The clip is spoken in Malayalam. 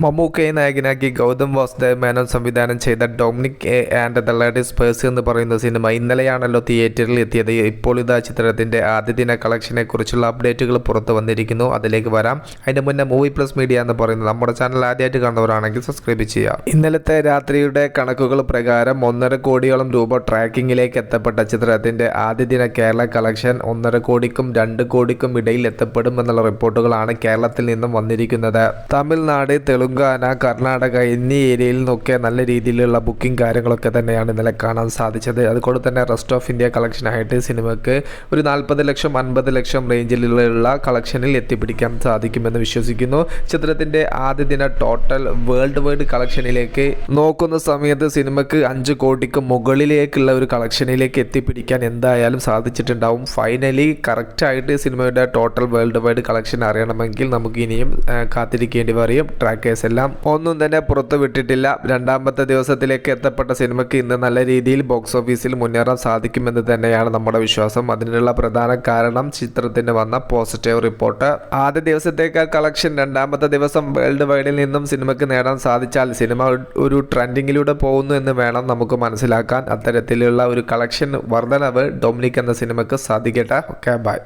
മമ്മൂക്കയെ നായകനാക്കി ഗൗതം വാസുദേവ് മേനോൻ സംവിധാനം ചെയ്ത Dominic and the ladies purse എന്ന് പറയുന്ന സിനിമ ഇന്നലെയാണല്ലോ തിയേറ്ററിൽ എത്തിയത്. ഇപ്പോൾ ഇതാ ചിത്രത്തിൻ്റെ ആദ്യ ദിന കളക്ഷനെ കുറിച്ചുള്ള അപ്ഡേറ്റുകൾ പുറത്തു വന്നിരിക്കുന്നു. അതിലേക്ക് വരാം. അതിന് മുന്നേ മൂവി പ്ലസ് മീഡിയ എന്ന് പറയുന്നത് നമ്മുടെ ചാനൽ ആദ്യമായിട്ട് കാണുന്നവരാണെങ്കിൽ സബ്സ്ക്രൈബ് ചെയ്യുക. ഇന്നലത്തെ രാത്രിയുടെ കണക്കുകൾ പ്രകാരം 1.5 കോടിയോളം രൂപ ട്രാക്കിങ്ങിലേക്ക് എത്തപ്പെട്ട ചിത്രത്തിൻ്റെ ആദ്യ ദിന കേരള കളക്ഷൻ 1.5 കോടിക്കും 2 കോടിക്കും ഇടയിൽ എത്തപ്പെടും എന്നുള്ള റിപ്പോർട്ടുകളാണ് കേരളത്തിൽ നിന്നും വന്നിരിക്കുന്നത്. തമിഴ്നാട്, തെലുങ്കാന, കർണാടക എന്നീ ഏരിയയിൽ നിന്നൊക്കെ നല്ല രീതിയിലുള്ള ബുക്കിംഗ് കാര്യങ്ങളൊക്കെ തന്നെയാണ് ഇന്നലെ കാണാൻ സാധിച്ചത്. അതുകൊണ്ട് തന്നെ റെസ്റ്റ് ഓഫ് ഇന്ത്യ കളക്ഷനായിട്ട് സിനിമയ്ക്ക് ഒരു 40 ലക്ഷം 50 ലക്ഷം റേഞ്ചിലുള്ള കളക്ഷനിൽ എത്തിപ്പിടിക്കാൻ സാധിക്കുമെന്ന് വിശ്വസിക്കുന്നു. ചിത്രത്തിൻ്റെ ആദ്യ ദിന ടോട്ടൽ വേൾഡ് വൈഡ് കളക്ഷനിലേക്ക് നോക്കുന്ന സമയത്ത് സിനിമയ്ക്ക് 5 കോടിക്ക് മുകളിലേക്കുള്ള ഒരു കളക്ഷനിലേക്ക് എത്തിപ്പിടിക്കാൻ എന്തായാലും സാധിച്ചിട്ടുണ്ടാവും. ഫൈനലി കറക്റ്റായിട്ട് സിനിമയുടെ ടോട്ടൽ വേൾഡ് വൈഡ് കളക്ഷൻ അറിയണമെങ്കിൽ നമുക്ക് ഇനിയും കാത്തിരിക്കേണ്ടി വരും. ട്രാക്കേഴ്സ് എല്ലാം ഒന്നും തന്നെ പുറത്തു വിട്ടിട്ടില്ല. രണ്ടാമത്തെ ദിവസത്തിലേക്ക് എത്തപ്പെട്ട സിനിമയ്ക്ക് ഇന്ന് നല്ല രീതിയിൽ ബോക്സ് ഓഫീസിൽ മുന്നേറാൻ സാധിക്കുമെന്ന് തന്നെയാണ് നമ്മുടെ വിശ്വാസം. അതിനുള്ള പ്രധാന കാരണം ചിത്രത്തിന് വന്ന പോസിറ്റീവ് റിപ്പോർട്ട്. ആദ്യ ദിവസത്തേക്കാൾ കളക്ഷൻ രണ്ടാമത്തെ ദിവസം വേൾഡ് വൈഡിൽ നിന്നും സിനിമയ്ക്ക് നേടാൻ സാധിച്ചാൽ സിനിമ ഒരു ട്രെൻഡിങ്ങിലൂടെ പോകുന്നു എന്ന് വേണം നമുക്ക് മനസ്സിലാക്കാൻ. അത്തരത്തിലുള്ള ഒരു കളക്ഷൻ വർധനവ് ഡൊമിനിക് എന്ന സിനിമയ്ക്ക് സാധിക്കട്ടെ. Okay, by.